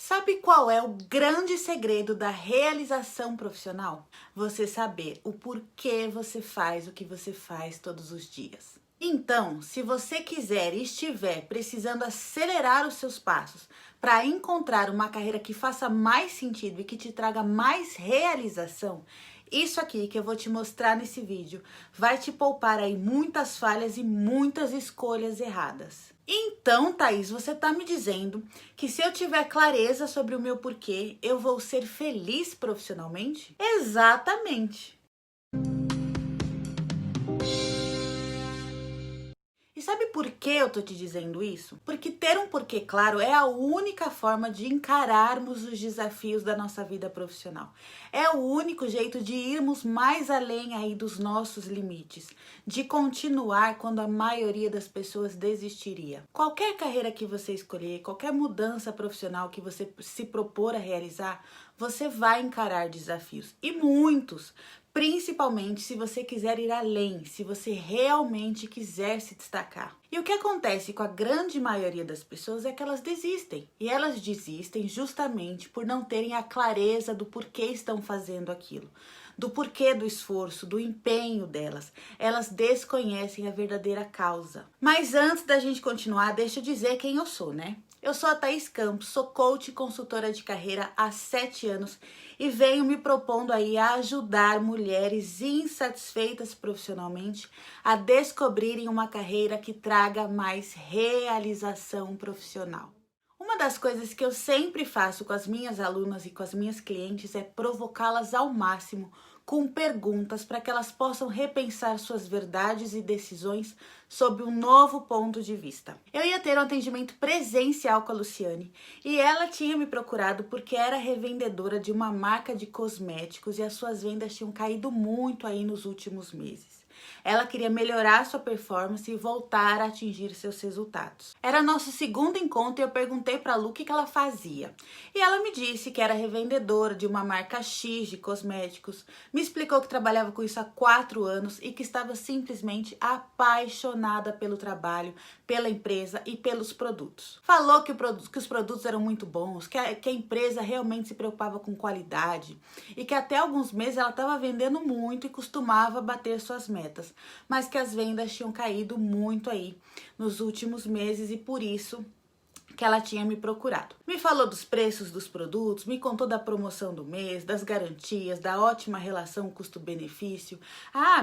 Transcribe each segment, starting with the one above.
Sabe qual é o grande segredo da realização profissional? Você saber o porquê você faz o que você faz todos os dias. Então, se você quiser e estiver precisando acelerar os seus passos para encontrar uma carreira que faça mais sentido e que te traga mais realização, isso aqui que eu vou te mostrar nesse vídeo vai te poupar aí muitas falhas e muitas escolhas erradas. Então, Thaís, você tá me dizendo que se eu tiver clareza sobre o meu porquê, eu vou ser feliz profissionalmente? Exatamente! E sabe por que eu tô te dizendo isso? Porque ter um porquê claro é a única forma de encararmos os desafios da nossa vida profissional. É o único jeito de irmos mais além aí dos nossos limites, de continuar quando a maioria das pessoas desistiria. Qualquer carreira que você escolher, qualquer mudança profissional que você se propor a realizar, você vai encarar desafios, e muitos. Principalmente se você quiser ir além, se você realmente quiser se destacar. E o que acontece com a grande maioria das pessoas é que elas desistem. E elas desistem justamente por não terem a clareza do porquê estão fazendo aquilo, do porquê do esforço, do empenho delas. Elas desconhecem a verdadeira causa. Mas antes da gente continuar, deixa eu dizer quem eu sou, né? Eu sou a Thaís Campos, sou coach e consultora de carreira há 7 anos e venho me propondo aí a ajudar mulheres insatisfeitas profissionalmente a descobrirem uma carreira que traga mais realização profissional. Uma das coisas que eu sempre faço com as minhas alunas e com as minhas clientes é provocá-las ao máximo com perguntas para que elas possam repensar suas verdades e decisões sob um novo ponto de vista. Eu ia ter um atendimento presencial com a Luciane e ela tinha me procurado porque era revendedora de uma marca de cosméticos e as suas vendas tinham caído muito aí nos últimos meses. Ela queria melhorar sua performance e voltar a atingir seus resultados. Era nosso segundo encontro e eu perguntei para a Lu o que ela fazia. E ela me disse que era revendedora de uma marca X de cosméticos, me explicou que trabalhava com isso há 4 anos e que estava simplesmente apaixonada pelo trabalho, pela empresa e pelos produtos. Falou que os produtos eram muito bons, que a empresa realmente se preocupava com qualidade e que até alguns meses ela estava vendendo muito e costumava bater suas metas, mas que as vendas tinham caído muito aí nos últimos meses e por isso que ela tinha me procurado. Me falou dos preços dos produtos, me contou da promoção do mês, das garantias, da ótima relação custo-benefício.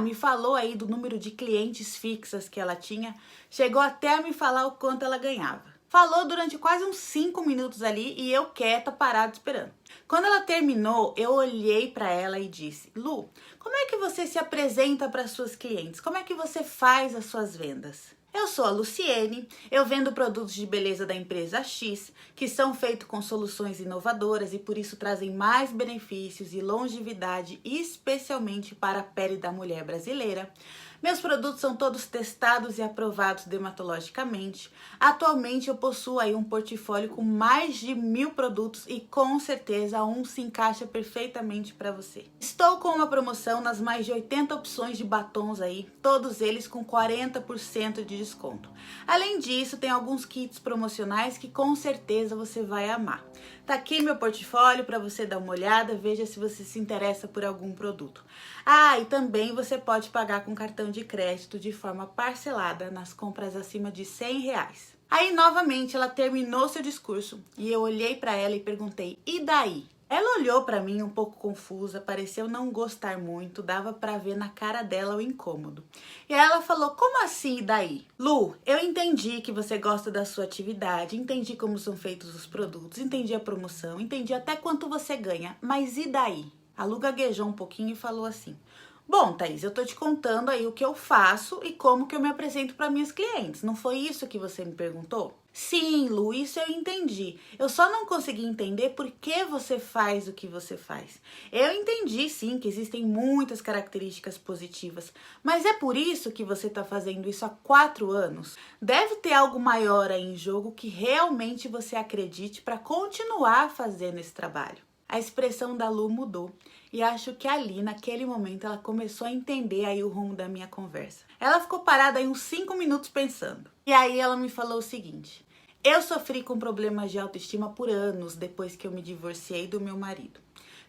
Me falou aí do número de clientes fixas que ela tinha, chegou até a me falar o quanto ela ganhava. Falou durante quase uns 5 minutos ali e eu quieta, parada, esperando. Quando ela terminou, eu olhei para ela e disse: Lu, como é que você se apresenta para suas clientes? Como é que você faz as suas vendas? Eu sou a Luciene, eu vendo produtos de beleza da empresa X, que são feitos com soluções inovadoras e por isso trazem mais benefícios e longevidade, especialmente para a pele da mulher brasileira. Meus produtos são todos testados e aprovados dermatologicamente. Atualmente eu possuo aí um portfólio com mais de 1000 produtos e com certeza um se encaixa perfeitamente para você. Estou com uma promoção nas mais de 80 opções de batons aí, todos eles com 40% de desconto. Além disso, tem alguns kits promocionais que com certeza você vai amar. Tá aqui meu portfólio para você dar uma olhada, veja se você se interessa por algum produto. E também você pode pagar com cartão de crédito de forma parcelada nas compras acima de R$100. Aí, novamente, ela terminou seu discurso e eu olhei para ela e perguntei: e daí? Ela olhou para mim um pouco confusa, pareceu não gostar muito, dava para ver na cara dela o incômodo. E aí ela falou: como assim, e daí? Lu, eu entendi que você gosta da sua atividade, entendi como são feitos os produtos, entendi a promoção, entendi até quanto você ganha, mas e daí? A Lu gaguejou um pouquinho e falou assim: bom, Thaís, eu tô te contando aí o que eu faço e como que eu me apresento para minhas clientes. Não foi isso que você me perguntou? Sim, Lu, isso eu entendi. Eu só não consegui entender por que você faz o que você faz. Eu entendi, sim, que existem muitas características positivas, mas é por isso que você está fazendo isso há 4 anos? Deve ter algo maior aí em jogo que realmente você acredite para continuar fazendo esse trabalho. A expressão da Lu mudou e acho que ali, naquele momento, ela começou a entender aí o rumo da minha conversa. Ela ficou parada aí uns 5 minutos pensando. E aí ela me falou o seguinte: Eu sofri com problemas de autoestima por anos depois que eu me divorciei do meu marido.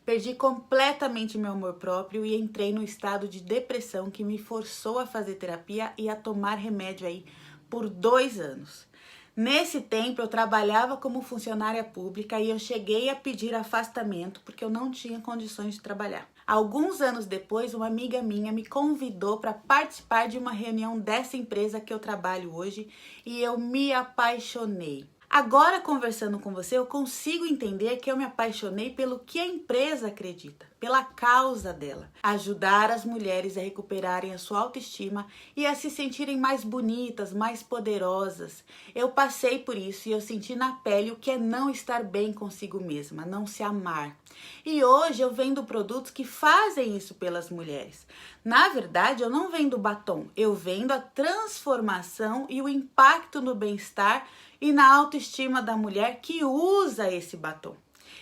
Perdi completamente meu amor próprio e entrei no estado de depressão que me forçou a fazer terapia e a tomar remédio aí por 2 anos. Nesse tempo eu trabalhava como funcionária pública e eu cheguei a pedir afastamento porque eu não tinha condições de trabalhar. Alguns anos depois, uma amiga minha me convidou para participar de uma reunião dessa empresa que eu trabalho hoje e eu me apaixonei. Agora, conversando com você, eu consigo entender que eu me apaixonei pelo que a empresa acredita, pela causa dela. Ajudar as mulheres a recuperarem a sua autoestima e a se sentirem mais bonitas, mais poderosas. Eu passei por isso e eu senti na pele o que é não estar bem consigo mesma, não se amar. E hoje eu vendo produtos que fazem isso pelas mulheres. Na verdade, eu não vendo batom, eu vendo a transformação e o impacto no bem-estar e na autoestima da mulher que usa esse batom.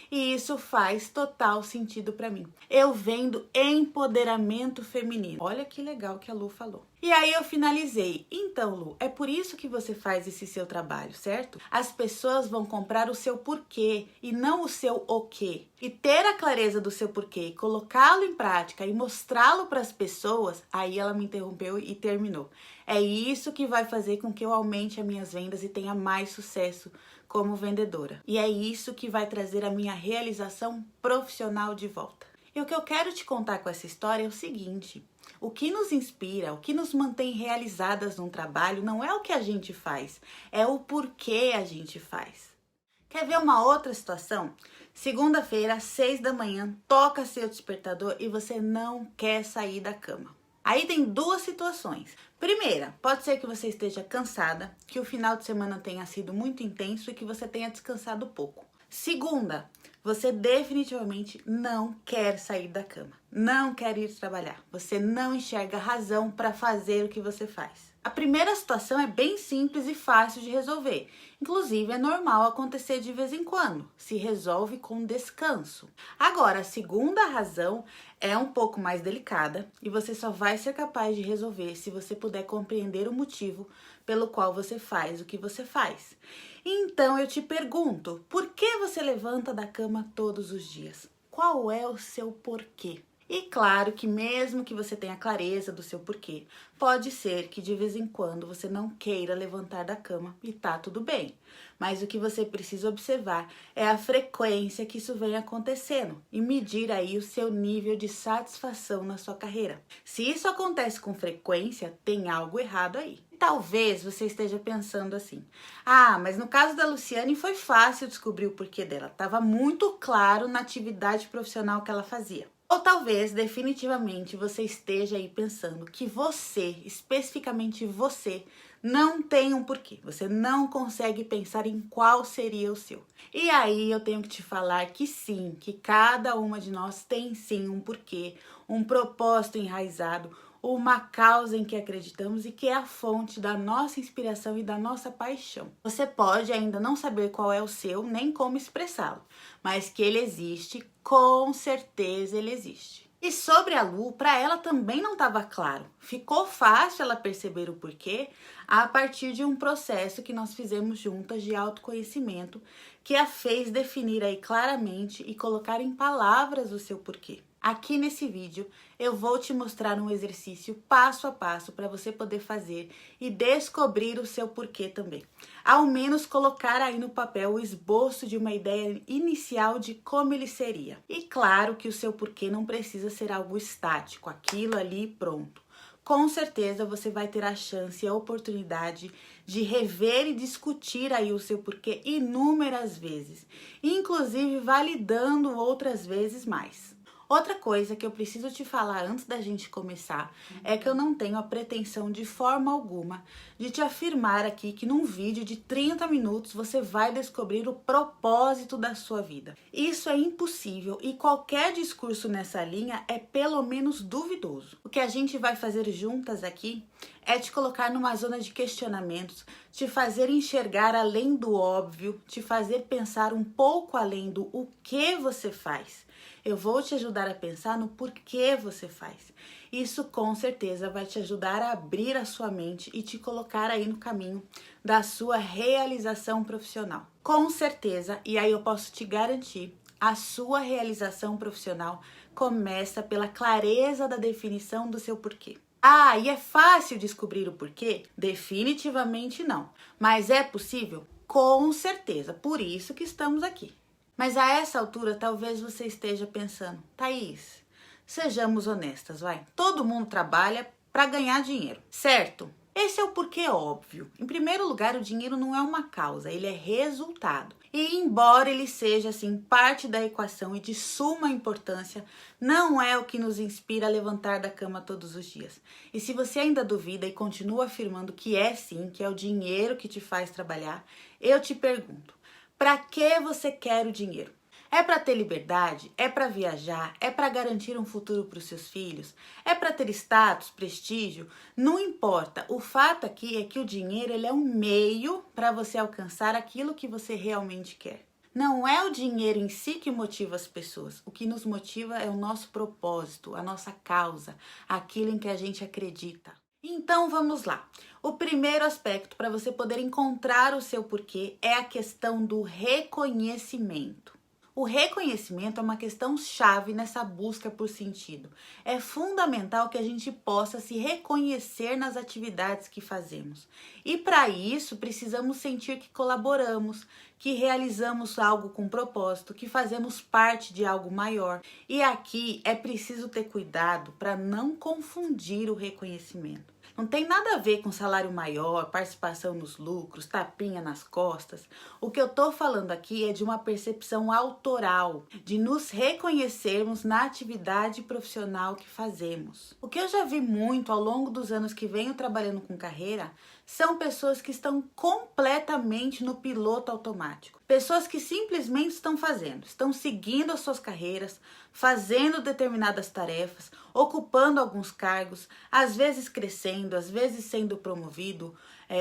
E isso faz total sentido para mim. Eu vendo empoderamento feminino. Olha que legal que a Lu falou. E aí eu finalizei. Então, Lu, é por isso que você faz esse seu trabalho, certo? As pessoas vão comprar o seu porquê e não o seu o quê. E ter a clareza do seu porquê, colocá-lo em prática e mostrá-lo para as pessoas, aí ela me interrompeu e terminou. É isso que vai fazer com que eu aumente as minhas vendas e tenha mais sucesso como vendedora. E é isso que vai trazer a minha realização profissional de volta. E o que eu quero te contar com essa história é o seguinte: o que nos inspira, o que nos mantém realizadas num trabalho não é o que a gente faz, é o porquê a gente faz. Quer ver uma outra situação? Segunda-feira, às 6 da manhã, toca seu despertador e você não quer sair da cama. Aí tem 2 situações. Primeira, pode ser que você esteja cansada, que o final de semana tenha sido muito intenso e que você tenha descansado pouco. Segunda, você definitivamente não quer sair da cama, não quer ir trabalhar. Você não enxerga razão para fazer o que você faz. A primeira situação é bem simples e fácil de resolver. Inclusive, é normal acontecer de vez em quando. Se resolve com descanso. Agora, a segunda razão é um pouco mais delicada e você só vai ser capaz de resolver se você puder compreender o motivo pelo qual você faz o que você faz. Então, eu te pergunto, por que você levanta da cama todos os dias? Qual é o seu porquê? E claro que mesmo que você tenha clareza do seu porquê, pode ser que de vez em quando você não queira levantar da cama e tá tudo bem. Mas o que você precisa observar é a frequência que isso vem acontecendo e medir aí o seu nível de satisfação na sua carreira. Se isso acontece com frequência, tem algo errado aí. Talvez você esteja pensando assim: ah, mas no caso da Luciane foi fácil descobrir o porquê dela. Estava muito claro na atividade profissional que ela fazia. Ou talvez, definitivamente, você esteja aí pensando que você, especificamente você, não tem um porquê. Você não consegue pensar em qual seria o seu. E aí eu tenho que te falar que sim, que cada uma de nós tem sim um porquê, um propósito enraizado, uma causa em que acreditamos e que é a fonte da nossa inspiração e da nossa paixão. Você pode ainda não saber qual é o seu, nem como expressá-lo, mas que ele existe, com certeza ele existe. E sobre a Lu, para ela também não estava claro. Ficou fácil ela perceber o porquê a partir de um processo que nós fizemos juntas de autoconhecimento, que a fez definir aí claramente e colocar em palavras o seu porquê. Aqui nesse vídeo eu vou te mostrar um exercício passo a passo para você poder fazer e descobrir o seu porquê também. Ao menos colocar aí no papel o esboço de uma ideia inicial de como ele seria. E claro que o seu porquê não precisa ser algo estático, aquilo ali pronto. Com certeza você vai ter a chance e a oportunidade de rever e discutir aí o seu porquê inúmeras vezes, inclusive validando outras vezes mais. Outra coisa que eu preciso te falar antes da gente começar é que eu não tenho a pretensão de forma alguma de te afirmar aqui que num vídeo de 30 minutos você vai descobrir o propósito da sua vida. Isso é impossível e qualquer discurso nessa linha é pelo menos duvidoso. O que a gente vai fazer juntas aqui é te colocar numa zona de questionamentos, te fazer enxergar além do óbvio, te fazer pensar um pouco além do o que você faz. Eu vou te ajudar ajudar a pensar no porquê você faz. Isso com certeza vai te ajudar a abrir a sua mente e te colocar aí no caminho da sua realização profissional. Com certeza, e aí eu posso te garantir, a sua realização profissional começa pela clareza da definição do seu porquê. Ah, e é fácil descobrir o porquê? Definitivamente não. Mas é possível? Com certeza, por isso que estamos aqui. Mas a essa altura, talvez você esteja pensando, Thaís, sejamos honestas, vai. Todo mundo trabalha para ganhar dinheiro, certo? Esse é o porquê óbvio. Em primeiro lugar, o dinheiro não é uma causa, ele é resultado. E embora ele seja, assim, parte da equação e de suma importância, não é o que nos inspira a levantar da cama todos os dias. E se você ainda duvida e continua afirmando que é sim, que é o dinheiro que te faz trabalhar, eu te pergunto, para que você quer o dinheiro? É para ter liberdade? É para viajar? É para garantir um futuro para os seus filhos? É para ter status, prestígio? Não importa. O fato aqui é que o dinheiro ele é um meio para você alcançar aquilo que você realmente quer. Não é o dinheiro em si que motiva as pessoas. O que nos motiva é o nosso propósito, a nossa causa, aquilo em que a gente acredita. Então vamos lá. O primeiro aspecto para você poder encontrar o seu porquê é a questão do reconhecimento. O reconhecimento é uma questão chave nessa busca por sentido. É fundamental que a gente possa se reconhecer nas atividades que fazemos. E para isso, precisamos sentir que colaboramos, que realizamos algo com propósito, que fazemos parte de algo maior. E aqui é preciso ter cuidado para não confundir o reconhecimento. Não tem nada a ver com salário maior, participação nos lucros, tapinha nas costas. O que eu tô falando aqui é de uma percepção autoral, de nos reconhecermos na atividade profissional que fazemos. O que eu já vi muito ao longo dos anos que venho trabalhando com carreira são pessoas que estão completamente no piloto automático. Pessoas que simplesmente estão seguindo as suas carreiras, fazendo determinadas tarefas, ocupando alguns cargos, às vezes crescendo, às vezes sendo promovido,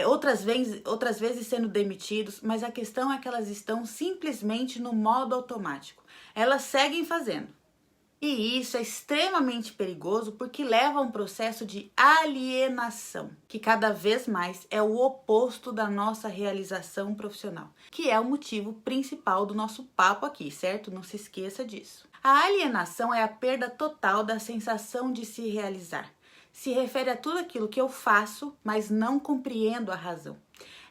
outras vezes sendo demitidos, mas a questão é que elas estão simplesmente no modo automático. Elas seguem fazendo. E isso é extremamente perigoso porque leva a um processo de alienação, que cada vez mais é o oposto da nossa realização profissional, que é o motivo principal do nosso papo aqui, certo? Não se esqueça disso. A alienação é a perda total da sensação de se realizar. Se refere a tudo aquilo que eu faço, mas não compreendo a razão.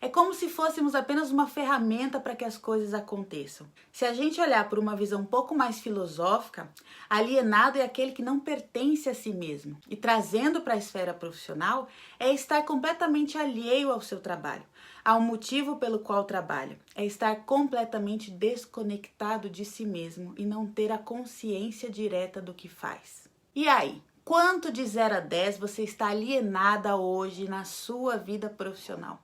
É como se fôssemos apenas uma ferramenta para que as coisas aconteçam. Se a gente olhar por uma visão um pouco mais filosófica, alienado é aquele que não pertence a si mesmo. E trazendo para a esfera profissional, é estar completamente alheio ao seu trabalho, ao motivo pelo qual trabalha. É estar completamente desconectado de si mesmo e não ter a consciência direta do que faz. E aí? Quanto de 0 a 10 você está alienada hoje na sua vida profissional?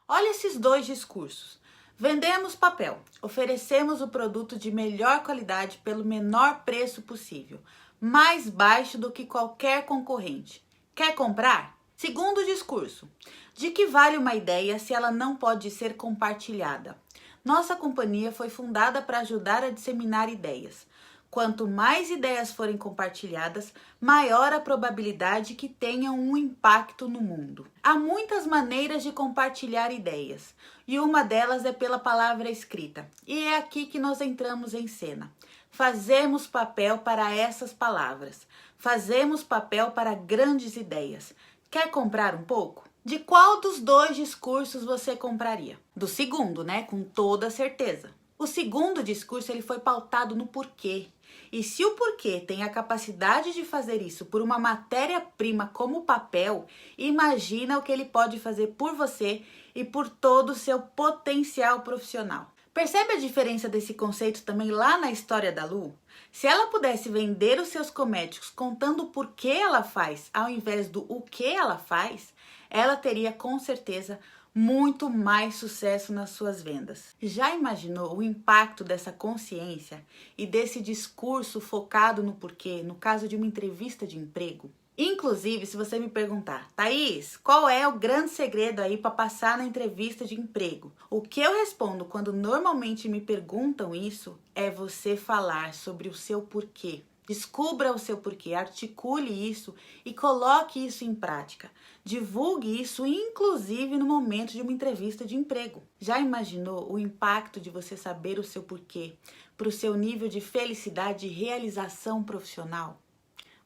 Olha esses dois discursos. Vendemos papel, oferecemos o produto de melhor qualidade pelo menor preço possível, mais baixo do que qualquer concorrente. Quer comprar? Segundo discurso. De que vale uma ideia se ela não pode ser compartilhada? Nossa companhia foi fundada para ajudar a disseminar ideias. Quanto mais ideias forem compartilhadas, maior a probabilidade que tenham um impacto no mundo. Há muitas maneiras de compartilhar ideias, e uma delas é pela palavra escrita. E é aqui que nós entramos em cena. Fazemos papel para essas palavras. Fazemos papel para grandes ideias. Quer comprar um pouco? De qual dos dois discursos você compraria? Do segundo, né? Com toda certeza. O segundo discurso ele foi pautado no porquê. E se o porquê tem a capacidade de fazer isso por uma matéria-prima como o papel, imagina o que ele pode fazer por você e por todo o seu potencial profissional. Percebe a diferença desse conceito também lá na história da Lu? Se ela pudesse vender os seus cosméticos contando o porquê ela faz, ao invés do o que ela faz, ela teria com certeza muito mais sucesso nas suas vendas. Já imaginou o impacto dessa consciência e desse discurso focado no porquê, no caso de uma entrevista de emprego? Inclusive, se você me perguntar, Thaís, qual é o grande segredo aí para passar na entrevista de emprego? O que eu respondo quando normalmente me perguntam isso é você falar sobre o seu porquê. Descubra o seu porquê, articule isso e coloque isso em prática. Divulgue isso, inclusive no momento de uma entrevista de emprego. Já imaginou o impacto de você saber o seu porquê para o seu nível de felicidade e realização profissional?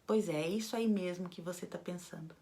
Pois é isso aí mesmo que você está pensando.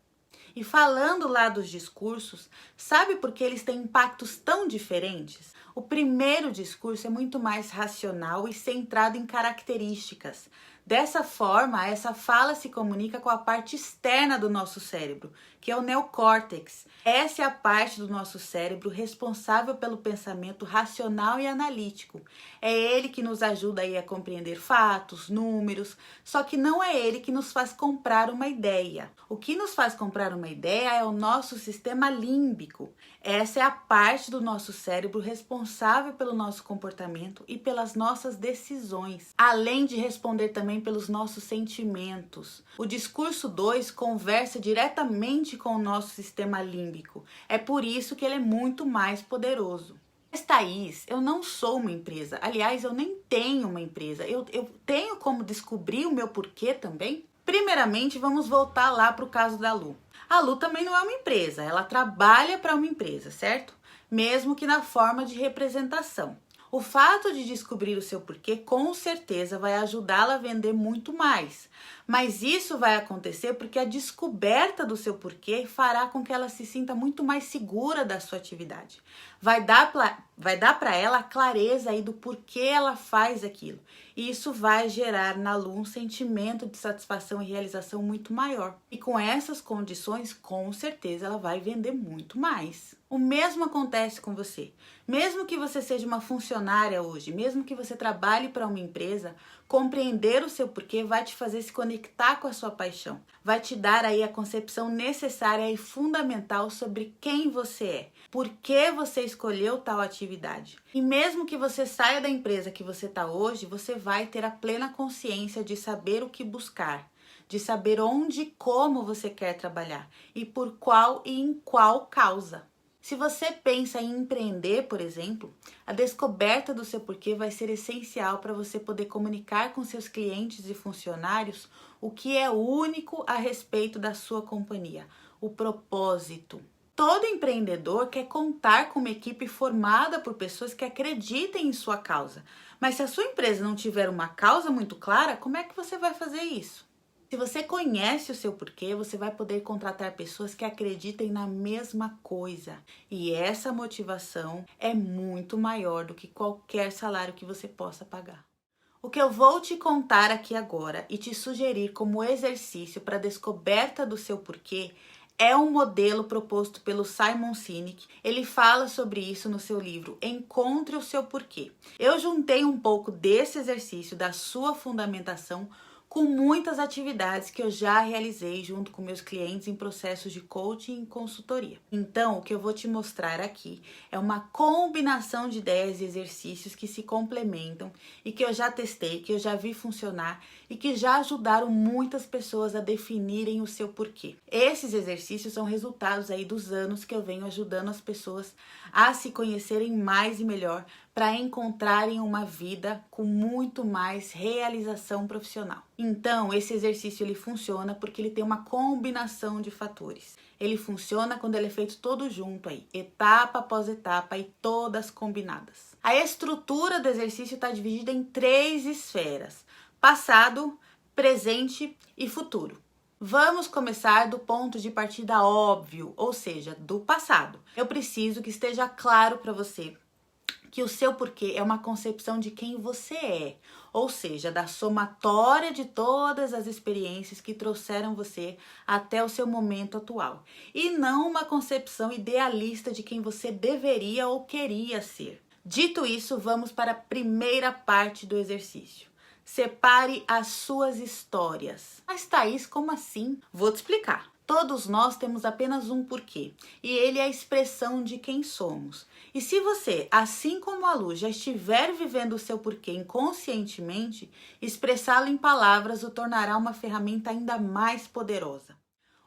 E falando lá dos discursos, sabe por que eles têm impactos tão diferentes? O primeiro discurso é muito mais racional e centrado em características. Dessa forma, essa fala se comunica com a parte externa do nosso cérebro, que é o neocórtex. Essa é a parte do nosso cérebro responsável pelo pensamento racional e analítico. É ele que nos ajuda aí a compreender fatos, números, só que não é ele que nos faz comprar uma ideia. O que nos faz comprar uma ideia é o nosso sistema límbico. Essa é a parte do nosso cérebro responsável pelo nosso comportamento e pelas nossas decisões, além de responder também pelos nossos sentimentos. O discurso 2 conversa diretamente com o nosso sistema límbico. É por isso que ele é muito mais poderoso. Mas, Thaís, eu não sou uma empresa. Aliás, eu nem tenho uma empresa. Eu tenho como descobrir o meu porquê também? Primeiramente, vamos voltar lá para o caso da Lu. A Lu também não é uma empresa, ela trabalha para uma empresa, certo? Mesmo que na forma de representação. O fato de descobrir o seu porquê com certeza vai ajudá-la a vender muito mais. Mas isso vai acontecer porque a descoberta do seu porquê fará com que ela se sinta muito mais segura da sua atividade. Vai dar para ela a clareza aí do porquê ela faz aquilo. E isso vai gerar na Lu um sentimento de satisfação e realização muito maior. E com essas condições, com certeza ela vai vender muito mais. O mesmo acontece com você. Mesmo que você seja uma funcionária hoje, mesmo que você trabalhe para uma empresa, compreender o seu porquê vai te fazer se conectar com a sua paixão. Vai te dar aí a concepção necessária e fundamental sobre quem você é. Por que você escolheu tal atividade. E mesmo que você saia da empresa que você está hoje, você vai ter a plena consciência de saber o que buscar. De saber onde e como você quer trabalhar. E por qual e em qual causa. Se você pensa em empreender, por exemplo, a descoberta do seu porquê vai ser essencial para você poder comunicar com seus clientes e funcionários o que é único a respeito da sua companhia, o propósito. Todo empreendedor quer contar com uma equipe formada por pessoas que acreditem em sua causa. Mas se a sua empresa não tiver uma causa muito clara, como é que você vai fazer isso? Se você conhece o seu porquê, você vai poder contratar pessoas que acreditem na mesma coisa. E essa motivação é muito maior do que qualquer salário que você possa pagar. O que eu vou te contar aqui agora e te sugerir como exercício para a descoberta do seu porquê é um modelo proposto pelo Simon Sinek. Ele fala sobre isso no seu livro Encontre o Seu Porquê. Eu juntei um pouco desse exercício, da sua fundamentação, com muitas atividades que eu já realizei junto com meus clientes em processos de coaching e consultoria. Então, o que eu vou te mostrar aqui é uma combinação de ideias e exercícios que se complementam e que eu já testei, que eu já vi funcionar e que já ajudaram muitas pessoas a definirem o seu porquê. Esses exercícios são resultados aí dos anos que eu venho ajudando as pessoas a se conhecerem mais e melhor para encontrarem uma vida com muito mais realização profissional. Então, esse exercício ele funciona porque ele tem uma combinação de fatores. Ele funciona quando ele é feito todo junto aí, etapa após etapa e todas combinadas. A estrutura do exercício está dividida em 3 esferas: passado, presente e futuro. Vamos começar do ponto de partida óbvio, ou seja, do passado. Eu preciso que esteja claro para você que o seu porquê é uma concepção de quem você é, ou seja, da somatória de todas as experiências que trouxeram você até o seu momento atual, e não uma concepção idealista de quem você deveria ou queria ser. Dito isso, vamos para a primeira parte do exercício. Separe as suas histórias. Mas Thaís, como assim? Vou te explicar. Todos nós temos apenas um porquê, e ele é a expressão de quem somos. E se você, assim como a Lu, já estiver vivendo o seu porquê inconscientemente, expressá-lo em palavras o tornará uma ferramenta ainda mais poderosa.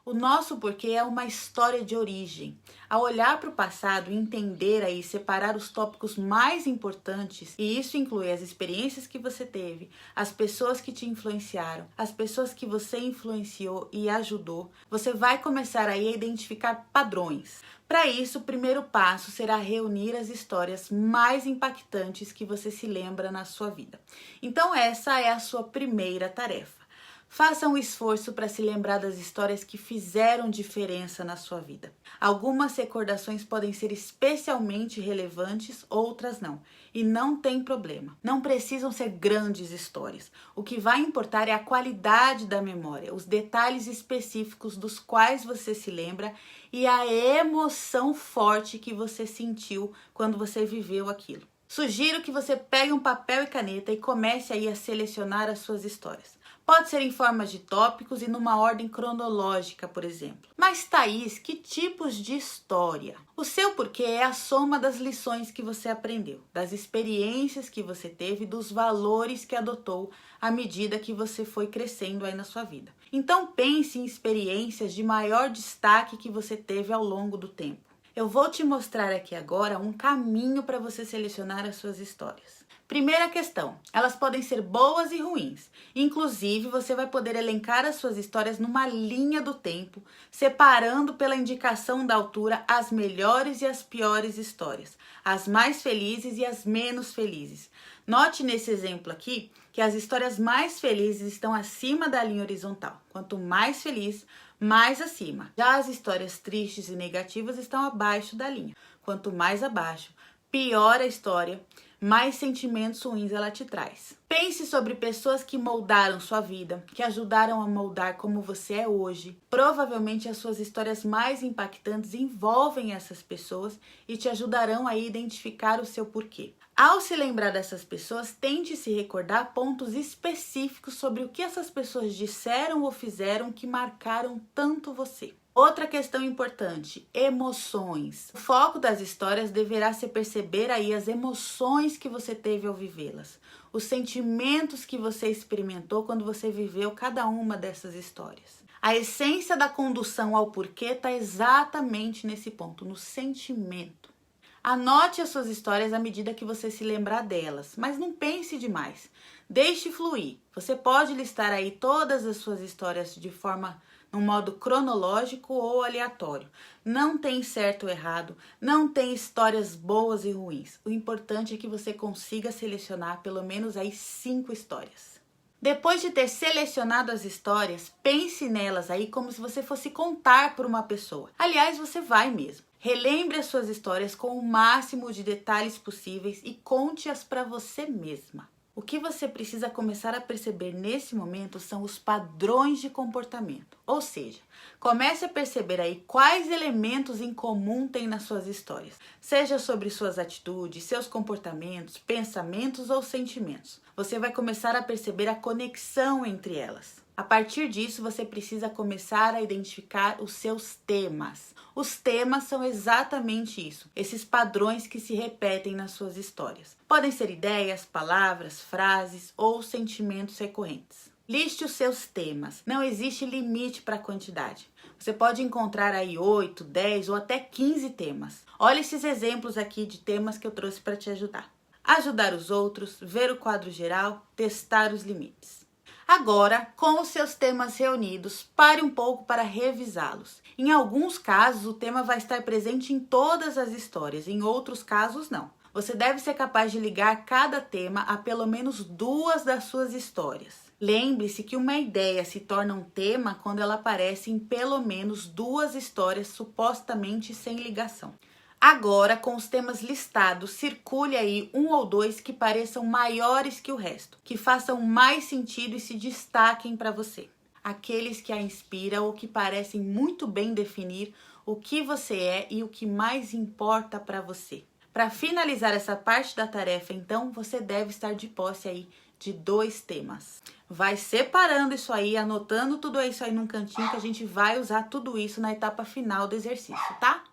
O nosso porquê é uma história de origem. Ao olhar para o passado e entender aí, separar os tópicos mais importantes, e isso inclui as experiências que você teve, as pessoas que te influenciaram, as pessoas que você influenciou e ajudou, você vai começar aí a identificar padrões. Para isso, o primeiro passo será reunir as histórias mais impactantes que você se lembra na sua vida. Então, essa é a sua primeira tarefa. Faça um esforço para se lembrar das histórias que fizeram diferença na sua vida. Algumas recordações podem ser especialmente relevantes, outras não. E não tem problema. Não precisam ser grandes histórias. O que vai importar é a qualidade da memória, os detalhes específicos dos quais você se lembra e a emoção forte que você sentiu quando você viveu aquilo. Sugiro que você pegue um papel e caneta e comece aí a selecionar as suas histórias. Pode ser em forma de tópicos e numa ordem cronológica, por exemplo. Mas, Thaís, que tipos de história? O seu porquê é a soma das lições que você aprendeu, das experiências que você teve, dos valores que adotou à medida que você foi crescendo aí na sua vida. Então, pense em experiências de maior destaque que você teve ao longo do tempo. Eu vou te mostrar aqui agora um caminho para você selecionar as suas histórias. Primeira questão, elas podem ser boas e ruins. Inclusive, você vai poder elencar as suas histórias numa linha do tempo, separando pela indicação da altura as melhores e as piores histórias, as mais felizes e as menos felizes. Note nesse exemplo aqui que as histórias mais felizes estão acima da linha horizontal. Quanto mais feliz, mais acima. Já as histórias tristes e negativas estão abaixo da linha. Quanto mais abaixo, pior a história, mais sentimentos ruins ela te traz. Pense sobre pessoas que moldaram sua vida, que ajudaram a moldar como você é hoje. Provavelmente as suas histórias mais impactantes envolvem essas pessoas e te ajudarão a identificar o seu porquê. Ao se lembrar dessas pessoas, tente se recordar pontos específicos sobre o que essas pessoas disseram ou fizeram que marcaram tanto você. Outra questão importante, emoções. O foco das histórias deverá ser perceber aí as emoções que você teve ao vivê-las, os sentimentos que você experimentou quando você viveu cada uma dessas histórias. A essência da condução ao porquê está exatamente nesse ponto, no sentimento. Anote as suas histórias à medida que você se lembrar delas, mas não pense demais. Deixe fluir. Você pode listar aí todas as suas histórias de forma num modo cronológico ou aleatório. Não tem certo ou errado, não tem histórias boas e ruins. O importante é que você consiga selecionar pelo menos aí 5 histórias. Depois de ter selecionado as histórias, pense nelas aí como se você fosse contar para uma pessoa. Aliás, você vai mesmo. Relembre as suas histórias com o máximo de detalhes possíveis e conte-as para você mesma. O que você precisa começar a perceber nesse momento são os padrões de comportamento. Ou seja, comece a perceber aí quais elementos em comum tem nas suas histórias. Seja sobre suas atitudes, seus comportamentos, pensamentos ou sentimentos. Você vai começar a perceber a conexão entre elas. A partir disso, você precisa começar a identificar os seus temas. Os temas são exatamente isso, esses padrões que se repetem nas suas histórias. Podem ser ideias, palavras, frases ou sentimentos recorrentes. Liste os seus temas. Não existe limite para a quantidade. Você pode encontrar aí 8, 10 ou até 15 temas. Olha esses exemplos aqui de temas que eu trouxe para te ajudar. Ajudar os outros, ver o quadro geral, testar os limites. Agora, com os seus temas reunidos, pare um pouco para revisá-los. Em alguns casos, o tema vai estar presente em todas as histórias, em outros casos, não. Você deve ser capaz de ligar cada tema a pelo menos 2 das suas histórias. Lembre-se que uma ideia se torna um tema quando ela aparece em pelo menos 2 histórias supostamente sem ligação. Agora, com os temas listados, circule aí 1 ou 2 que pareçam maiores que o resto, que façam mais sentido e se destaquem para você. Aqueles que a inspiram ou que parecem muito bem definir o que você é e o que mais importa para você. Para finalizar essa parte da tarefa, então, você deve estar de posse aí de 2 temas. Vai separando isso aí, anotando tudo isso aí num cantinho que a gente vai usar tudo isso na etapa final do exercício, tá?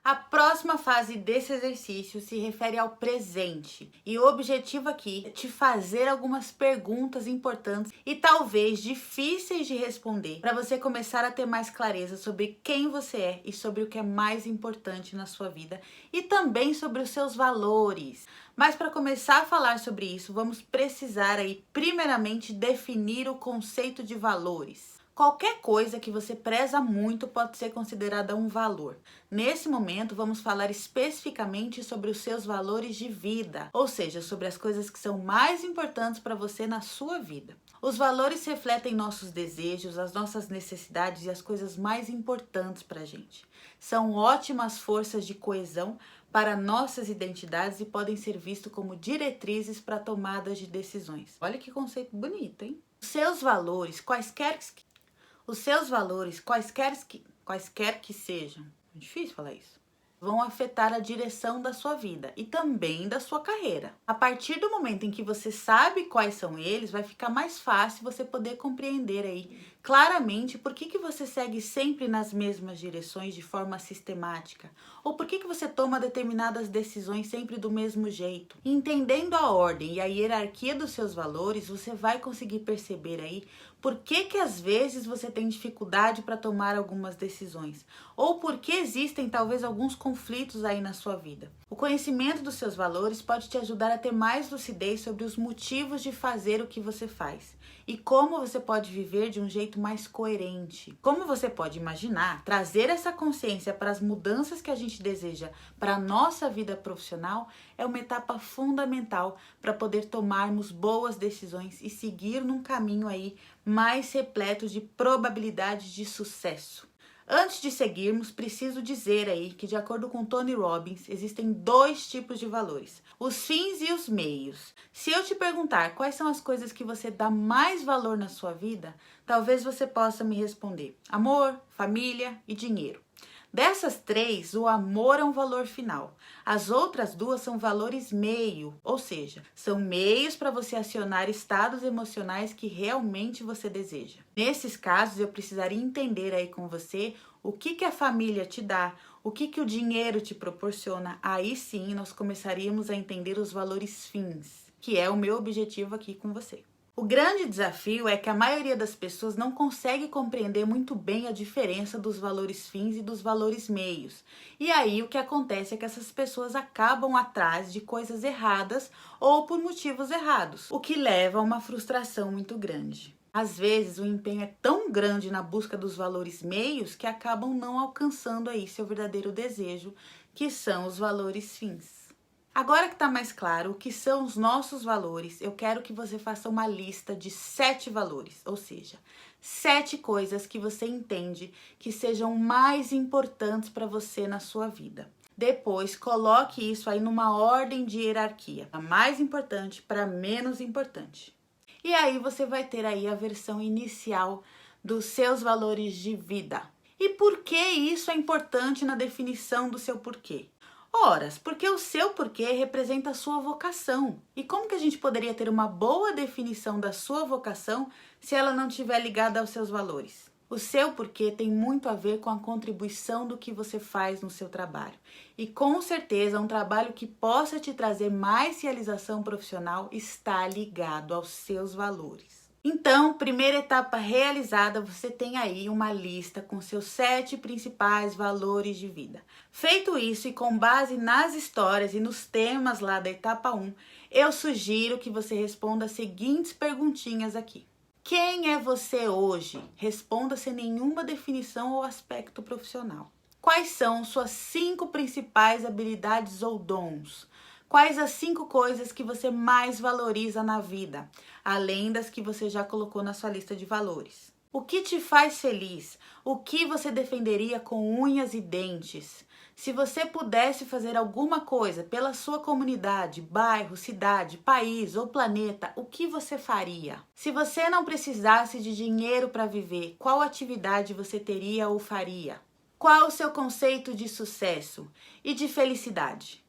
A próxima fase desse exercício se refere ao presente e o objetivo aqui é te fazer algumas perguntas importantes e talvez difíceis de responder para você começar a ter mais clareza sobre quem você é e sobre o que é mais importante na sua vida e também sobre os seus valores. Mas para começar a falar sobre isso, vamos precisar aí primeiramente definir o conceito de valores. Qualquer coisa que você preza muito pode ser considerada um valor. Nesse momento, vamos falar especificamente sobre os seus valores de vida, ou seja, sobre as coisas que são mais importantes para você na sua vida. Os valores refletem nossos desejos, as nossas necessidades e as coisas mais importantes para a gente. São ótimas forças de coesão para nossas identidades e podem ser vistos como diretrizes para tomadas de decisões. Olha que conceito bonito, hein? Os seus valores, quaisquer que sejam, é difícil falar isso, vão afetar a direção da sua vida e também da sua carreira. A partir do momento em que você sabe quais são eles, vai ficar mais fácil você poder compreender aí claramente por que você segue sempre nas mesmas direções de forma sistemática, ou por que você toma determinadas decisões sempre do mesmo jeito. Entendendo a ordem e a hierarquia dos seus valores, você vai conseguir perceber aí por que às vezes você tem dificuldade para tomar algumas decisões, ou por que existem talvez alguns conflitos aí na sua vida. O conhecimento dos seus valores pode te ajudar a ter mais lucidez sobre os motivos de fazer o que você faz e como você pode viver de um jeito mais coerente. Como você pode imaginar, trazer essa consciência para as mudanças que a gente deseja para a nossa vida profissional é uma etapa fundamental para poder tomarmos boas decisões e seguir num caminho aí mais repleto de probabilidades de sucesso. Antes de seguirmos, preciso dizer aí que, de acordo com Tony Robbins, existem 2 tipos de valores: os fins e os meios. Se eu te perguntar quais são as coisas que você dá mais valor na sua vida, talvez você possa me responder: amor, família e dinheiro. Dessas 3, o amor é um valor final. As outras 2 são valores meio, ou seja, são meios para você acionar estados emocionais que realmente você deseja. Nesses casos, eu precisaria entender aí com você o que a família te dá, o que o dinheiro te proporciona. Aí sim, nós começaríamos a entender os valores fins, que é o meu objetivo aqui com você. O grande desafio é que a maioria das pessoas não consegue compreender muito bem a diferença dos valores fins e dos valores meios. E aí o que acontece é que essas pessoas acabam atrás de coisas erradas ou por motivos errados, o que leva a uma frustração muito grande. Às vezes o empenho é tão grande na busca dos valores meios que acabam não alcançando aí seu verdadeiro desejo, que são os valores fins. Agora que está mais claro o que são os nossos valores, eu quero que você faça uma lista de 7 valores, ou seja, 7 coisas que você entende que sejam mais importantes para você na sua vida. Depois, coloque isso aí numa ordem de hierarquia, a mais importante para menos importante. E aí você vai ter aí a versão inicial dos seus valores de vida. E por que isso é importante na definição do seu porquê? Ora, porque o seu porquê representa a sua vocação. E como que a gente poderia ter uma boa definição da sua vocação se ela não estiver ligada aos seus valores? O seu porquê tem muito a ver com a contribuição do que você faz no seu trabalho. E com certeza um trabalho que possa te trazer mais realização profissional está ligado aos seus valores. Então, primeira etapa realizada, você tem aí uma lista com seus 7 principais valores de vida. Feito isso e com base nas histórias e nos temas lá da etapa 1, eu sugiro que você responda as seguintes perguntinhas aqui. Quem é você hoje? Responda sem nenhuma definição ou aspecto profissional. Quais são suas 5 principais habilidades ou dons? Quais as 5 coisas que você mais valoriza na vida, além das que você já colocou na sua lista de valores? O que te faz feliz? O que você defenderia com unhas e dentes? Se você pudesse fazer alguma coisa pela sua comunidade, bairro, cidade, país ou planeta, o que você faria? Se você não precisasse de dinheiro para viver, qual atividade você teria ou faria? Qual o seu conceito de sucesso e de felicidade?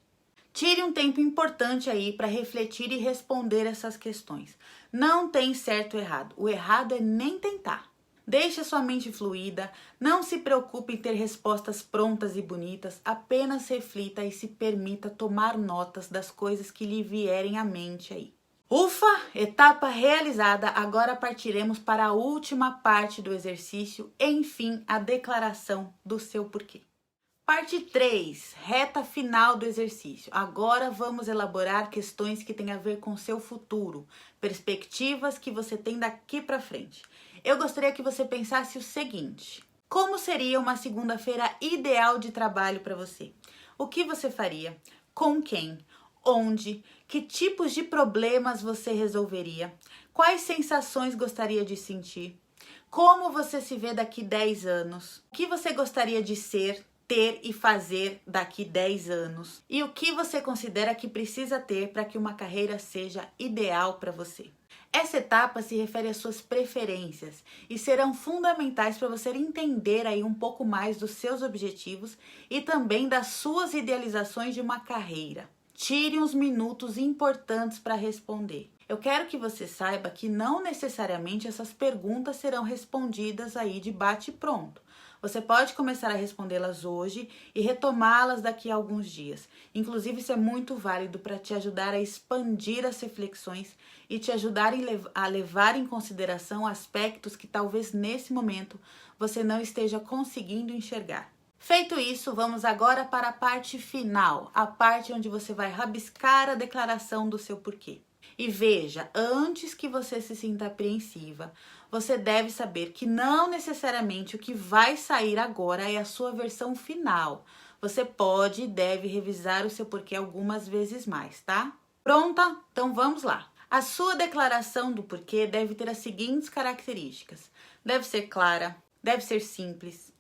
Tire um tempo importante aí para refletir e responder essas questões. Não tem certo ou errado. O errado é nem tentar. Deixe a sua mente fluida, não se preocupe em ter respostas prontas e bonitas, apenas reflita e se permita tomar notas das coisas que lhe vierem à mente aí. Ufa, etapa realizada, agora partiremos para a última parte do exercício, enfim, a declaração do seu porquê. Parte 3, reta final do exercício. Agora vamos elaborar questões que têm a ver com seu futuro, perspectivas que você tem daqui para frente. Eu gostaria que você pensasse o seguinte: como seria uma segunda-feira ideal de trabalho para você? O que você faria? Com quem? Onde? Que tipos de problemas você resolveria? Quais sensações gostaria de sentir? Como você se vê daqui 10 anos? O que você gostaria de ser, ter e fazer daqui 10 anos? E o que você considera que precisa ter para que uma carreira seja ideal para você? Essa etapa se refere às suas preferências e serão fundamentais para você entender aí um pouco mais dos seus objetivos e também das suas idealizações de uma carreira. Tire uns minutos importantes para responder. Eu quero que você saiba que não necessariamente essas perguntas serão respondidas aí de bate-pronto. Você pode começar a respondê-las hoje e retomá-las daqui a alguns dias. Inclusive, isso é muito válido para te ajudar a expandir as reflexões e te ajudar a levar em consideração aspectos que talvez nesse momento você não esteja conseguindo enxergar. Feito isso, vamos agora para a parte final, a parte onde você vai rabiscar a declaração do seu porquê. E veja, antes que você se sinta apreensiva, você deve saber que não necessariamente o que vai sair agora é a sua versão final. Você pode e deve revisar o seu porquê algumas vezes mais, tá? Pronta? Então vamos lá. A sua declaração do porquê deve ter as seguintes características: deve ser clara, deve ser simples,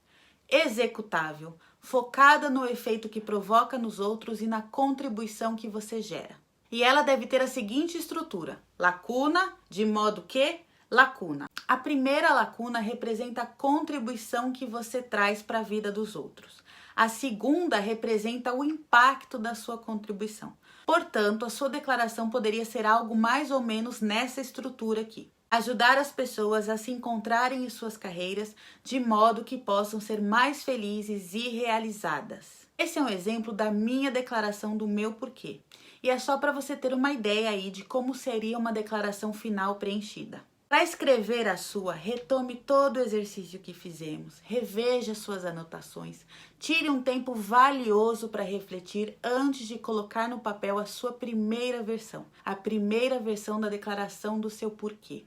executável, focada no efeito que provoca nos outros e na contribuição que você gera. E ela deve ter a seguinte estrutura: lacuna, de modo que lacuna. A primeira lacuna representa a contribuição que você traz para a vida dos outros. A segunda representa o impacto da sua contribuição. Portanto, a sua declaração poderia ser algo mais ou menos nessa estrutura aqui: ajudar as pessoas a se encontrarem em suas carreiras de modo que possam ser mais felizes e realizadas. Esse é um exemplo da minha declaração do meu porquê. E é só para você ter uma ideia aí de como seria uma declaração final preenchida. Para escrever a sua, retome todo o exercício que fizemos, reveja suas anotações, tire um tempo valioso para refletir antes de colocar no papel a sua primeira versão, a primeira versão da declaração do seu porquê.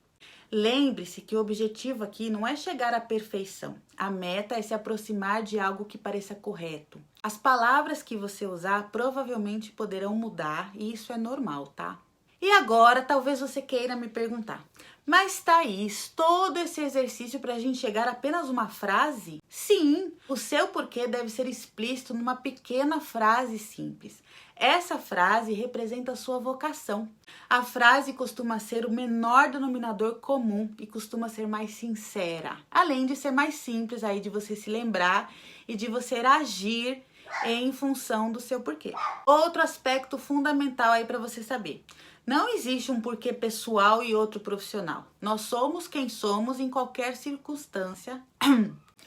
Lembre-se que o objetivo aqui não é chegar à perfeição. A meta é se aproximar de algo que pareça correto. As palavras que você usar provavelmente poderão mudar e isso é normal, tá? E agora, talvez você queira me perguntar: mas Thaís, todo esse exercício para a gente chegar a apenas uma frase? Sim, o seu porquê deve ser explícito numa pequena frase simples. Essa frase representa a sua vocação. A frase costuma ser o menor denominador comum e costuma ser mais sincera. Além de ser mais simples aí de você se lembrar e de você agir em função do seu porquê. Outro aspecto fundamental aí para você saber: não existe um porquê pessoal e outro profissional. Nós somos quem somos em qualquer circunstância,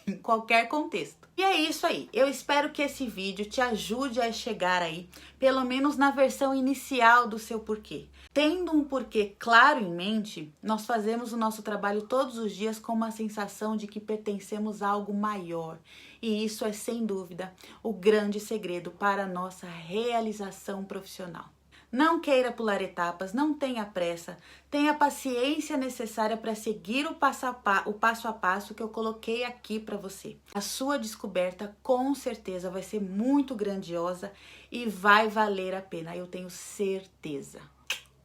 em qualquer contexto. E é isso aí. Eu espero que esse vídeo te ajude a chegar aí, pelo menos na versão inicial do seu porquê. Tendo um porquê claro em mente, nós fazemos o nosso trabalho todos os dias com uma sensação de que pertencemos a algo maior. E isso é, sem dúvida, o grande segredo para a nossa realização profissional. Não queira pular etapas, não tenha pressa, tenha a paciência necessária para seguir o passo a passo que eu coloquei aqui para você. A sua descoberta com certeza vai ser muito grandiosa e vai valer a pena, eu tenho certeza.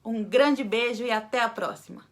Um grande beijo e até a próxima!